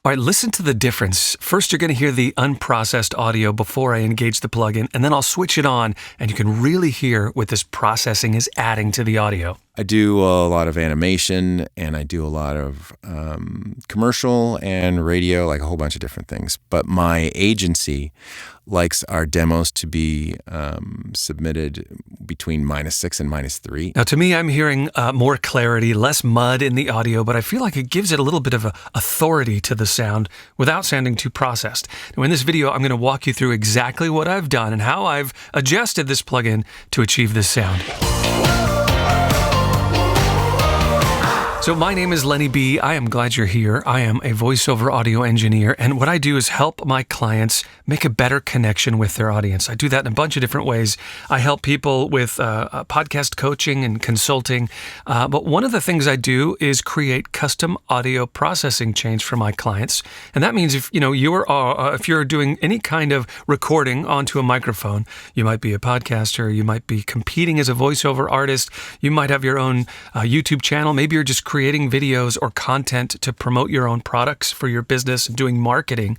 All right, listen to the difference. First, you're going to hear the unprocessed audio before I engage the plugin, and then I'll switch it on, and you can really hear what this processing is adding to the audio. I do a lot of animation, and I do a lot of commercial and radio, like a whole bunch of different things. But my agency likes our demos to be submitted between -6 and -3. Now, to me, I'm hearing more clarity, less mud in the audio, but I feel like it gives it a little bit of authority to the sound without sounding too processed. Now, in this video, I'm going to walk you through exactly what I've done and how I've adjusted this plugin to achieve this sound. So my name is Lenny B. I am glad you're here. I am a voiceover audio engineer, and what I do is help my clients make a better connection with their audience. I do that in a bunch of different ways. I help people with podcast coaching and consulting, but one of the things I do is create custom audio processing chains for my clients, and that means if you're doing any kind of recording onto a microphone, you might be a podcaster, you might be competing as a voiceover artist, you might have your own YouTube channel, maybe you're just creating videos or content to promote your own products for your business and doing marketing.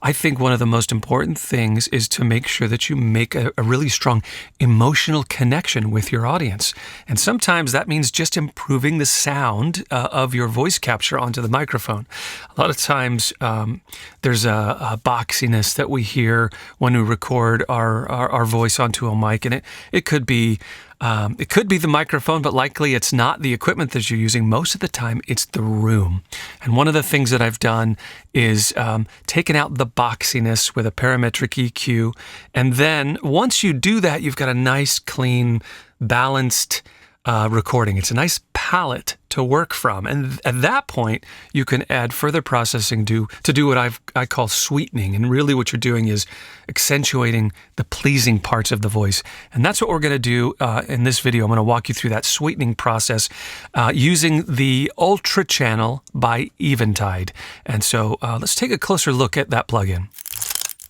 I think one of the most important things is to make sure that you make a really strong emotional connection with your audience. And sometimes that means just improving the sound of your voice capture onto the microphone. A lot of times there's a boxiness that we hear when we record our voice onto a mic, and it could be the microphone, but likely it's not the equipment that you're using. Most of the time, it's the room. And one of the things that I've done is taken out the boxiness with a parametric EQ. And then once you do that, you've got a nice, clean, balanced recording. It's a nice palette to work from. And at that point, you can add further processing to do what I call sweetening. And really what you're doing is accentuating the pleasing parts of the voice. And that's what we're going to do in this video. I'm going to walk you through that sweetening process using the Ultra Channel by Eventide. And so let's take a closer look at that plugin.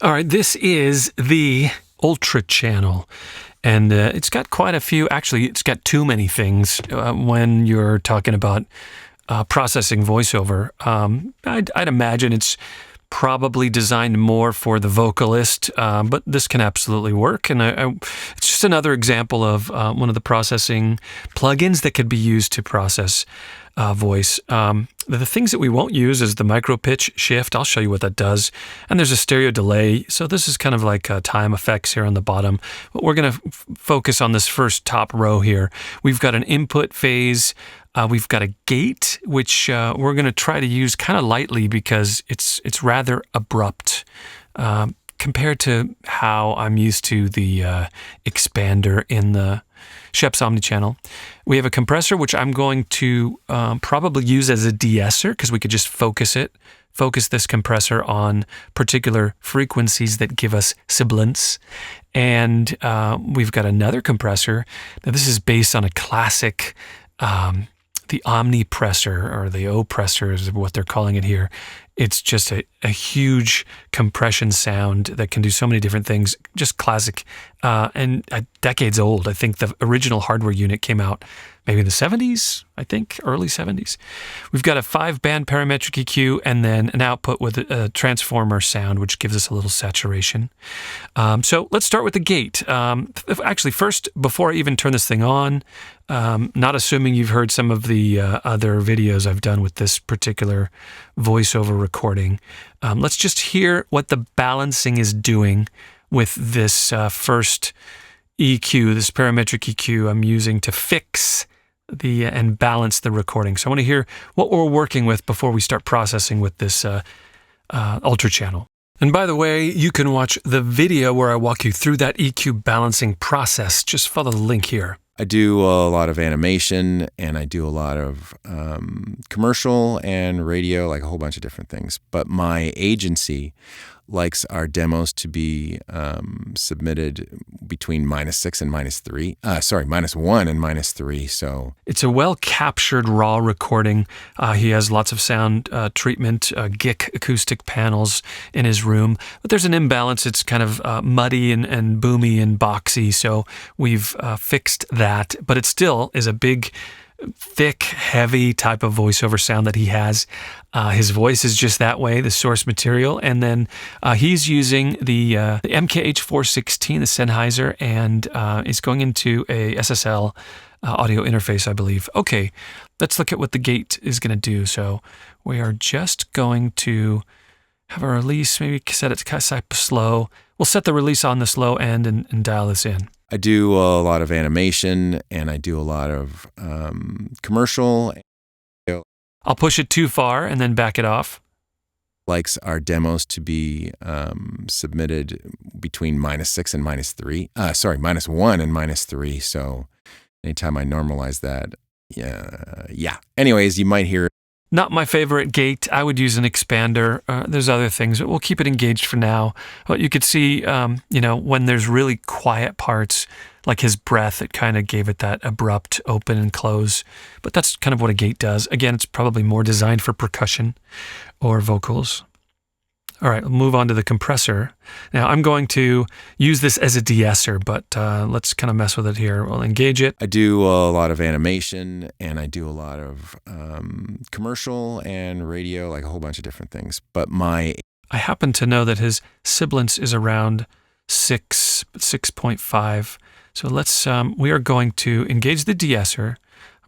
All right, this is the Ultra Channel. And it's got quite a few, actually, it's got too many things when you're talking about processing voiceover. I'd imagine it's probably designed more for the vocalist, but this can absolutely work. And it's just another example of one of the processing plugins that could be used to process voice. The things that we won't use is the micro pitch shift. I'll show you what that does. And there's a stereo delay. So this is kind of like time effects here on the bottom. But we're going to focus on this first top row here. We've got an input phase. We've got a gate, which we're going to try to use kind of lightly because it's rather abrupt compared to how I'm used to the expander in the Schoeps Omnichannel. We have a compressor, which I'm going to probably use as a de-esser because we could just focus this compressor on particular frequencies that give us sibilance. And we've got another compressor. Now, this is based on a classic, the Omnipressor, or the O-pressor is what they're calling it here. It's just a huge compression sound that can do so many different things, just classic, and decades old. I think the original hardware unit came out maybe in the 70s, I think, early 70s. We've got a 5-band parametric EQ and then an output with a transformer sound, which gives us a little saturation. So let's start with the gate. Actually, first, before I even turn this thing on, not assuming you've heard some of the other videos I've done with this particular voiceover recording, let's just hear what the balancing is doing with this first EQ, this parametric EQ I'm using to fix and balance the recording. So I want to hear what we're working with before we start processing with this Ultra Channel. And by the way, you can watch the video where I walk you through that EQ balancing process. Just follow the link here. I do a lot of animation, and I do a lot of commercial and radio, like a whole bunch of different things. But my agency likes our demos to be submitted between -6 and -3. -1 and -3. So it's a well-captured raw recording. He has lots of sound treatment, GIC acoustic panels in his room. But there's an imbalance. It's kind of muddy and boomy and boxy. So we've fixed that. But it still is a big thick, heavy type of voiceover sound that he has. His voice is just that way, the source material. And then he's using the MKH416, the Sennheiser, and is going into a SSL audio interface, I believe. Okay, let's look at what the gate is going to do. So we are just going to have a release, maybe set it to slow. We'll set the release on the slow end and dial this in. I do a lot of animation, and I do a lot of commercial. I'll push it too far and then back it off. Likes our demos to be submitted between -6 and -3. -1 and -3. So anytime I normalize that, yeah. Anyways, you might hear. Not my favorite gate. I would use an expander. There's other things, but we'll keep it engaged for now. But you could see, when there's really quiet parts, like his breath, it kind of gave it that abrupt open and close. But that's kind of what a gate does. Again, it's probably more designed for percussion or vocals. All right, we'll move on to the compressor. Now, I'm going to use this as a de-esser, but let's kind of mess with it here. We'll engage it. I do a lot of animation, and I do a lot of commercial and radio, like a whole bunch of different things. But I happen to know that his sibilance is around 6.5. So we are going to engage the de-esser.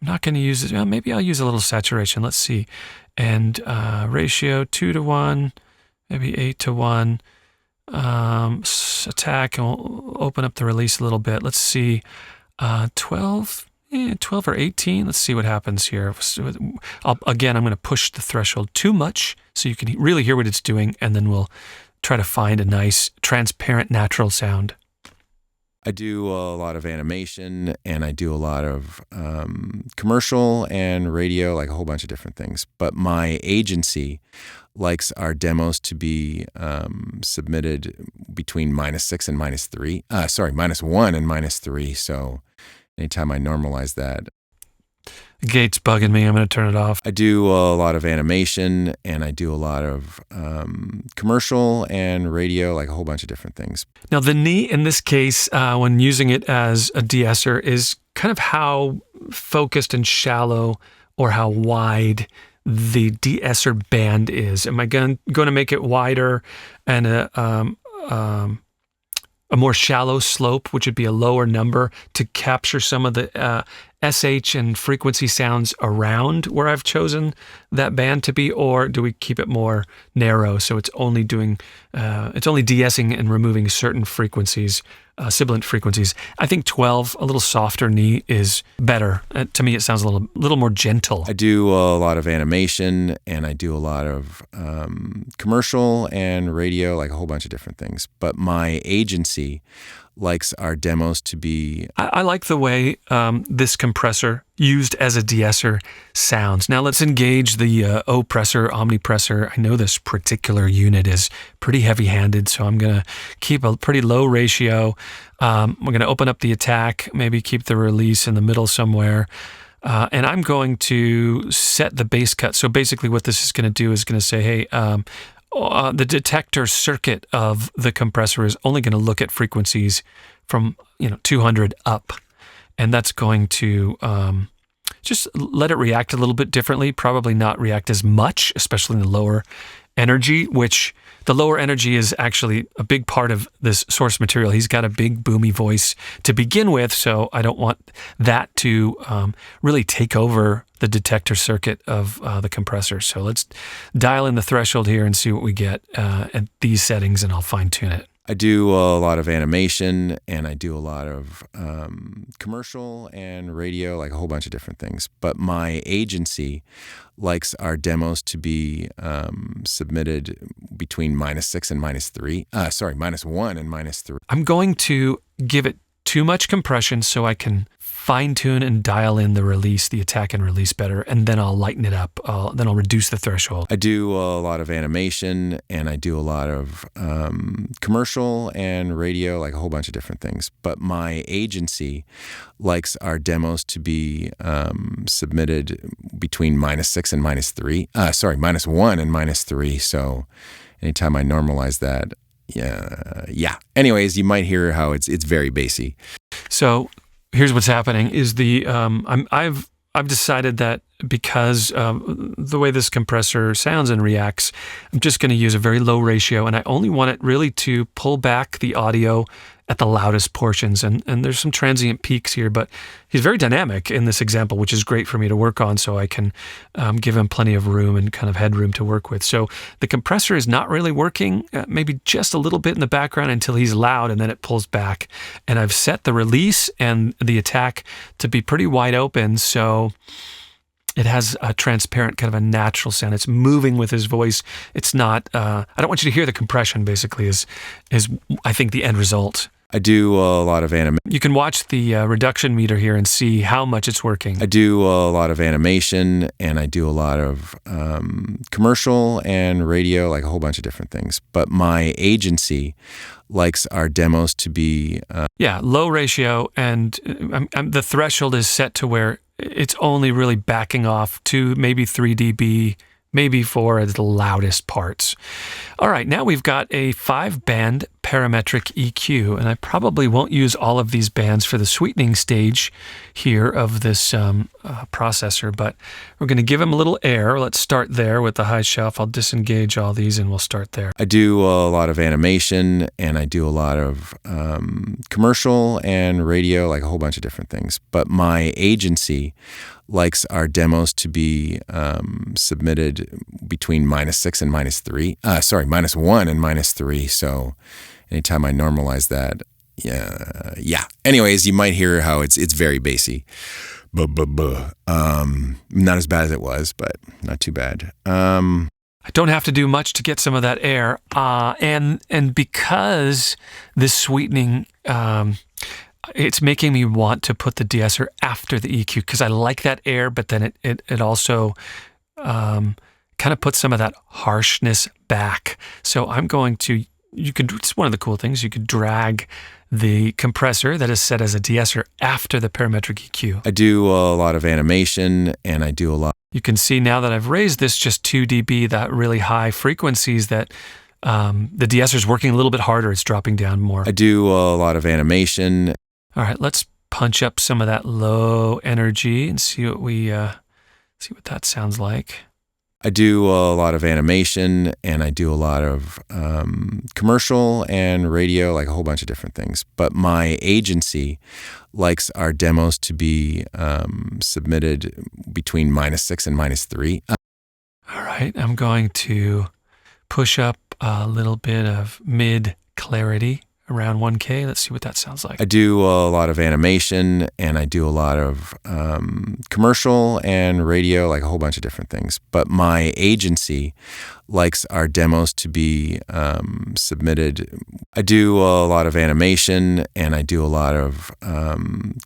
I'm not going to use it. Well, maybe I'll use a little saturation. Let's see. And ratio 2:1. Maybe 8:1. Attack, and we'll open up the release a little bit. Let's see, 12 or 18. Let's see what happens here. I'm going to push the threshold too much so you can really hear what it's doing, and then we'll try to find a nice, transparent, natural sound. I do a lot of animation, and I do a lot of commercial and radio, like a whole bunch of different things. But my agency likes our demos to be submitted between -6 and -3. -1 and -3. So anytime I normalize that. The gate's bugging me. I'm going to turn it off. I do a lot of animation, and I do a lot of commercial and radio, like a whole bunch of different things. Now, the knee in this case, when using it as a de-esser, is kind of how focused and shallow or how wide the de-esser band is. Am I going to make it wider and a more shallow slope, which would be a lower number, to capture some of the SH and frequency sounds around where I've chosen that band to be, or do we keep it more narrow so it's only de-essing and removing certain frequencies, sibilant frequencies? I think 12, a little softer knee, is better. To me, it sounds a little more gentle. I do a lot of animation, and I do a lot of commercial and radio, like a whole bunch of different things. But my agency likes our demos to be. I like the way this compressor used as a de-esser sounds. Now let's engage the oppressor, omnipressor. I know this particular unit is pretty heavy-handed, so I'm going to keep a pretty low ratio. We're going to open up the attack, maybe keep the release in the middle somewhere. And I'm going to set the bass cut. So basically what this is going to do is going to say, hey, the detector circuit of the compressor is only going to look at frequencies from 200 up, and that's going to just let it react a little bit differently. Probably not react as much, especially in the lower energy. Which the lower energy is actually a big part of this source material. He's got a big boomy voice to begin with, so I don't want that to really take over the detector circuit of the compressor. So let's dial in the threshold here and see what we get at these settings, and I'll fine tune it. I do a lot of animation, and I do a lot of commercial and radio, like a whole bunch of different things. But my agency likes our demos to be submitted between -6 and -3. -1 and -3. I'm going to give it too much compression so I can fine-tune and dial in the release, the attack and release better, and then I'll lighten it up. Then I'll reduce the threshold. I do a lot of animation, and I do a lot of commercial and radio, like a whole bunch of different things. But my agency likes our demos to be submitted between -6 and -3. -1 and -3. So anytime I normalize that, yeah. Anyways, you might hear how it's very bassy. So here's what's happening: is I've I've decided that because the way this compressor sounds and reacts, I'm just going to use a very low ratio, and I only want it really to pull back the audio at the loudest portions. And there's some transient peaks here, but he's very dynamic in this example, which is great for me to work on, so I can give him plenty of room and kind of headroom to work with. So the compressor is not really working, maybe just a little bit in the background until he's loud, and then it pulls back. And I've set the release and the attack to be pretty wide open, so it has a transparent, kind of a natural sound. It's moving with his voice. It's not, I don't want you to hear the compression, basically, is I think the end result. I do a lot of animation. You can watch the reduction meter here and see how much it's working. I do a lot of animation, and I do a lot of commercial and radio, like a whole bunch of different things. But my agency likes our demos to be... low ratio, and the threshold is set to where it's only really backing off to maybe 3 dB, maybe 4 as the loudest parts. All right, now we've got a 5-band parametric EQ, and I probably won't use all of these bands for the sweetening stage here of this processor, but we're going to give him a little air. Let's start there with the high shelf. I'll disengage all these and we'll start there. I do a lot of animation, and I do a lot of commercial and radio, like a whole bunch of different things. But my agency likes our demos to be submitted between -6 and -3. -1 and -3. So anytime I normalize that, yeah. Anyways, you might hear how it's very bassy. Not as bad as it was, but not too bad. I don't have to do much to get some of that air, and because this sweetening, it's making me want to put the de-esser after the EQ, because I like that air, but then it also kind of puts some of that harshness back. So I'm going to, it's one of the cool things, you could drag the compressor that is set as a de-esser after the parametric EQ. I do a lot of animation, and I do a lot. You can see now that I've raised this just 2 dB, that really high frequencies, that the de-esser is working a little bit harder. It's dropping down more. I do a lot of animation. All right, let's punch up some of that low energy and see what that sounds like. I do a lot of animation, and I do a lot of commercial and radio, like a whole bunch of different things. But my agency likes our demos to be submitted between -6 and -3. All right, I'm going to push up a little bit of mid clarity around 1K. Let's see what that sounds like. I do a lot of animation, and I do a lot of commercial and radio, like a whole bunch of different things. But my agency likes our demos to be submitted. I do a lot of animation, and I do a lot of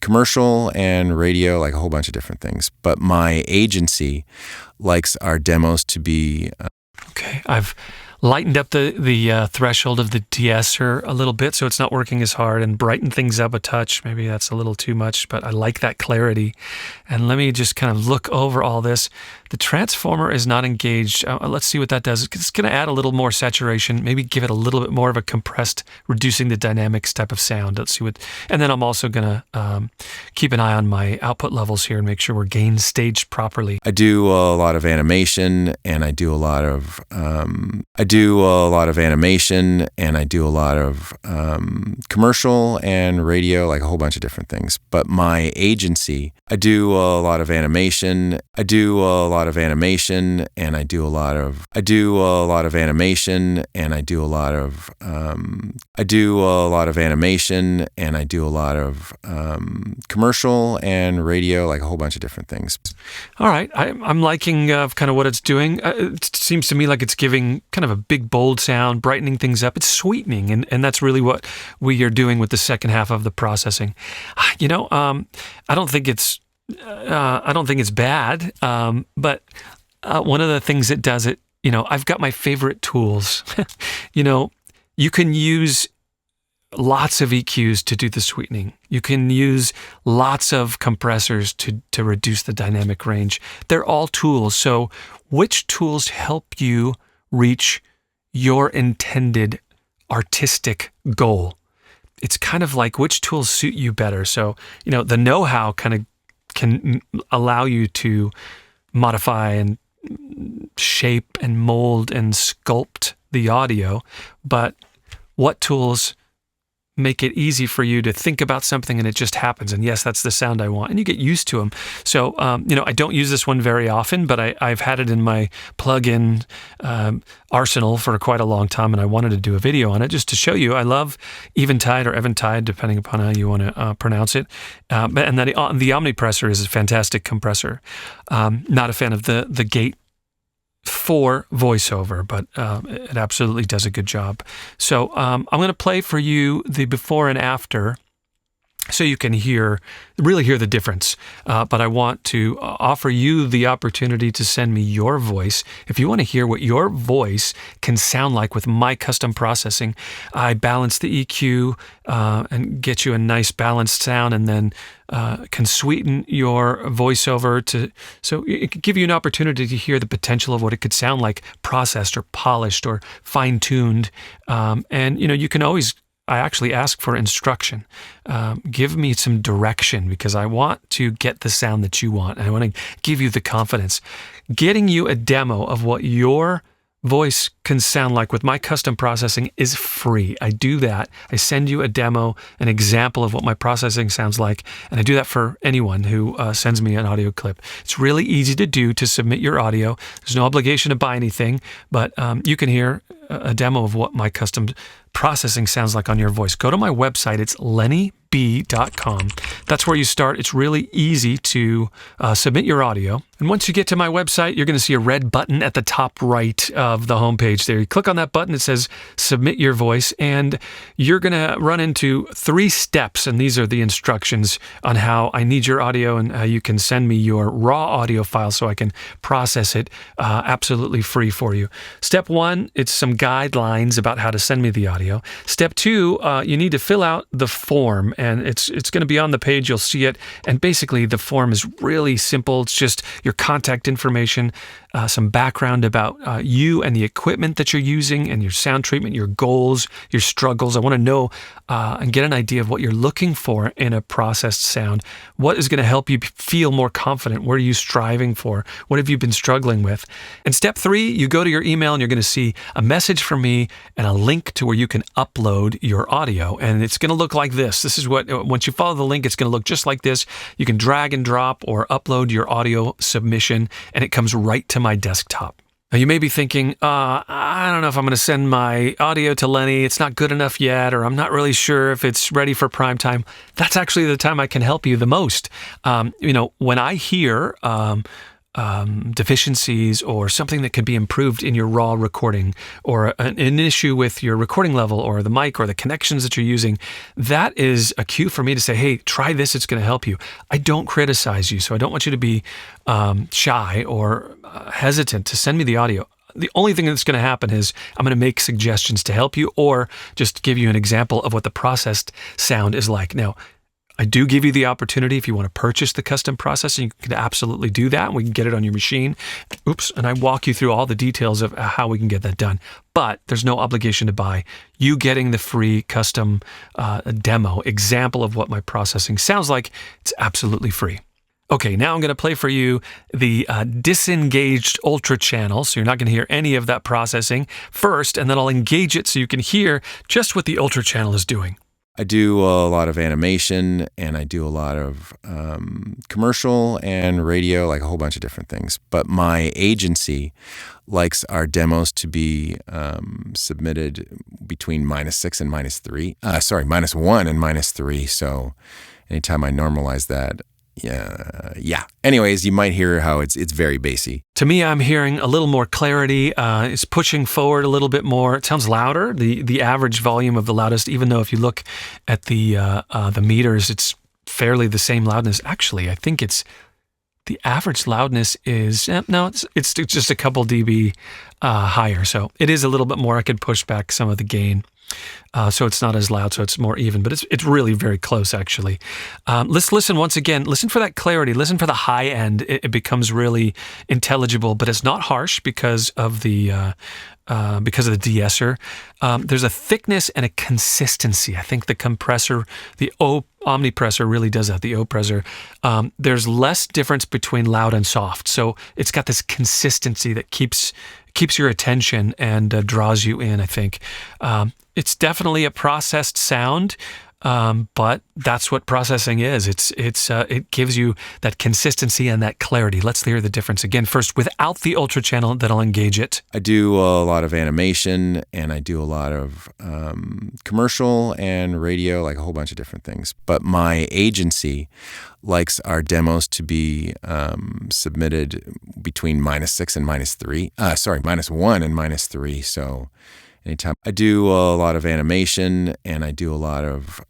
commercial and radio, like a whole bunch of different things. But my agency likes our demos to be... Okay, I've lightened up the threshold of the de-esser a little bit, so it's not working as hard, and brighten things up a touch. Maybe that's a little too much, but I like that clarity. And let me just kind of look over all this. The transformer is not engaged. Let's see what that does. It's going to add a little more saturation, maybe give it a little bit more of a compressed, reducing the dynamics type of sound. Let's see what, and then I'm also going to keep an eye on my output levels here and make sure we're gain staged properly. I do a lot of animation, and I do a lot of animation, and I do a lot of commercial and radio, like a whole bunch of different things. But my agency, I do a lot of animation. I do a lot of animation, and I do a lot of animation, and I do a lot of animation, and I do a lot of commercial and radio, like a whole bunch of different things. All right, I'm liking kind of what it's doing. It seems to me like it's giving kind of a big, bold sound, brightening things up. It's sweetening, and that's really what we are doing with the second half of the processing. I don't think it's bad, but one of the things it does, I've got my favorite tools. You can use lots of EQs to do the sweetening. You can use lots of compressors to reduce the dynamic range. They're all tools. So which tools help you reach your intended artistic goal? It's kind of like which tools suit you better. So, the know-how kind of can allow you to modify and shape and mold and sculpt the audio, but what tools make it easy for you to think about something and it just happens. And yes, that's the sound I want. And you get used to them. So, I don't use this one very often, but I've had it in my plug-in arsenal for quite a long time, and I wanted to do a video on it just to show you. I love Eventide or Eventide, depending upon how you want to pronounce it. And then the Omnipressor is a fantastic compressor. Not a fan of the gate for voiceover, but it absolutely does a good job. So I'm going to play for you the before and after so you can really hear the difference. But I want to offer you the opportunity to send me your voice. If you want to hear what your voice can sound like with my custom processing, I balance the EQ and get you a nice balanced sound, and then can sweeten your voiceover so it could give you an opportunity to hear the potential of what it could sound like, processed or polished or fine-tuned. And you can always, I actually ask for instruction. Give me some direction, because I want to get the sound that you want. And I want to give you the confidence. Getting you a demo of what your voice can sound like with my custom processing is free. I do that. I send you a demo, an example of what my processing sounds like, and I do that for anyone who sends me an audio clip. It's really easy to do, to submit your audio. There's no obligation to buy anything, but you can hear a demo of what my custom processing sounds like on your voice. Go to my website. It's lennyb.com. That's where you start. It's really easy to submit your audio. And once you get to my website, you're going to see a red button at the top right of the homepage there. You click on that button, it says submit your voice, and you're going to run into 3 steps. And these are the instructions on how I need your audio and how you can send me your raw audio file so I can process it absolutely free for you. Step 1, it's some guidelines about how to send me the audio. Step 2, you need to fill out the form, and it's going to be on the page. You'll see it. And basically the form is really simple. It's just your contact information, some background about you and the equipment that you're using and your sound treatment, your goals, your struggles. I want to know and get an idea of what you're looking for in a processed sound. What is going to help you feel more confident? What are you striving for? What have you been struggling with? And step 3, you go to your email and you're going to see a message from me and a link to where you can upload your audio. And it's going to look like this. This is what, once you follow the link, it's going to look just like this. You can drag and drop or upload your audio submission, and it comes right to my desktop. Now, you may be thinking, I don't know if I'm going to send my audio to Lenny. It's not good enough yet, or I'm not really sure if it's ready for prime time. That's actually the time I can help you the most. When I hear deficiencies or something that could be improved in your raw recording, or an issue with your recording level or the mic or the connections that you're using, that is a cue for me to say, hey, try this. It's going to help you. I don't criticize you, so I don't want you to be shy or hesitant to send me the audio. The only thing that's going to happen is I'm going to make suggestions to help you, or just give you an example of what the processed sound is like. Now, I do give you the opportunity, if you want to purchase the custom processing, you can absolutely do that. We can get it on your machine. And I walk you through all the details of how we can get that done. But there's no obligation to buy. You getting the free custom demo example of what my processing sounds like, it's absolutely free. Okay, now I'm going to play for you the disengaged Ultra Channel, so you're not going to hear any of that processing first, and then I'll engage it so you can hear just what the Ultra Channel is doing. I do a lot of animation, and I do a lot of commercial and radio, like a whole bunch of different things. But my agency likes our demos to be submitted between -6 and -3. -1 and -3. So anytime I normalize that, yeah. Anyways, you might hear how it's very bassy. To me, I'm hearing a little more clarity. It's pushing forward a little bit more. It sounds louder. The average volume of the loudest, even though if you look at the meters, it's fairly the same loudness. Actually, I think it's the average loudness is it's just a couple dB higher. So it is a little bit more. I could push back some of the gain. So it's not as loud, so it's more even, but it's really very close, actually. Let's listen once again. Listen for that clarity. Listen for the high end. It becomes really intelligible, but it's not harsh because of the because of the de-esser. There's a thickness and a consistency. I think the compressor, the omnipressor really does that, the oppressor. There's less difference between loud and soft. So it's got this consistency that keeps your attention and draws you in, I think. It's definitely a processed sound. But that's what processing is. It gives you that consistency and that clarity. Let's hear the difference again. First, without the Ultra Channel, that'll engage it. I do a lot of animation, and I do a lot of commercial and radio, like a whole bunch of different things. But my agency likes our demos to be submitted between -6 and -3. -1 and -3. So anytime. I do a lot of animation, and I do a lot of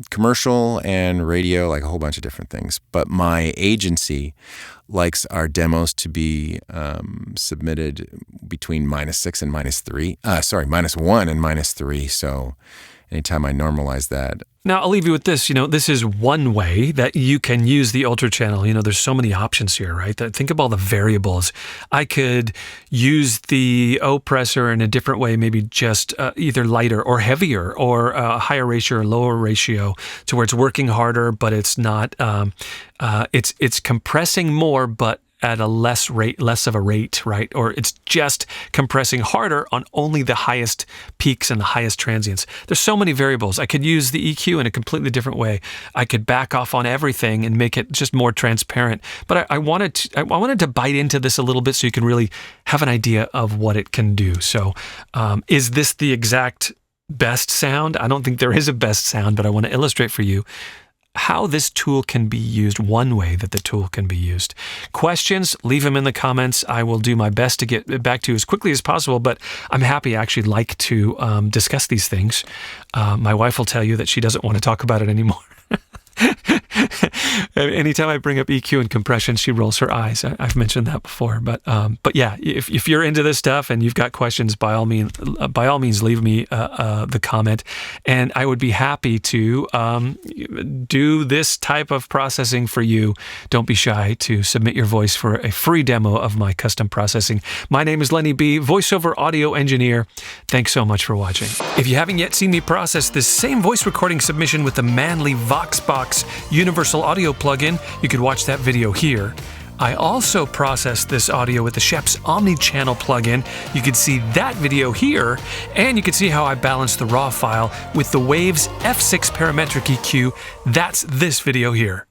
commercial and radio, like a whole bunch of different things. But my agency likes our demos to be submitted between -6 and -3. -1 and -3. So anytime I normalize that. Now, I'll leave you with this. This is one way that you can use the Ultra Channel. There's so many options here, right? Think of all the variables. I could use the oppressor in a different way, maybe just either lighter or heavier, or a higher ratio or lower ratio, to where it's working harder, but it's not. It's compressing more, but at a less of a rate, right? Or it's just compressing harder on only the highest peaks and the highest transients. There's so many variables. I could use the EQ in a completely different way. I could back off on everything and make it just more transparent. But I wanted to bite into this a little bit so you can really have an idea of what it can do. So is this the exact best sound? I don't think there is a best sound, but I want to illustrate for you how this tool can be used, one way that the tool can be used. Questions, leave them in the comments. I will do my best to get back to you as quickly as possible, but I'm happy. I actually like to discuss these things. My wife will tell you that she doesn't want to talk about it anymore. Anytime I bring up EQ and compression, she rolls her eyes. I've mentioned that before, but yeah, if you're into this stuff and you've got questions, by all means, leave me the comment, and I would be happy to do this type of processing for you. Don't be shy to submit your voice for a free demo of my custom processing. My name is Lenny B, voiceover audio engineer. Thanks so much for watching. If you haven't yet seen me process this same voice recording submission with the Manly VoxBox Universal Audio plugin, you could watch that video here. I also processed this audio with the Sheps Omni-Channel plugin. You can see that video here, and you can see how I balanced the raw file with the Waves F6 parametric EQ. That's this video here.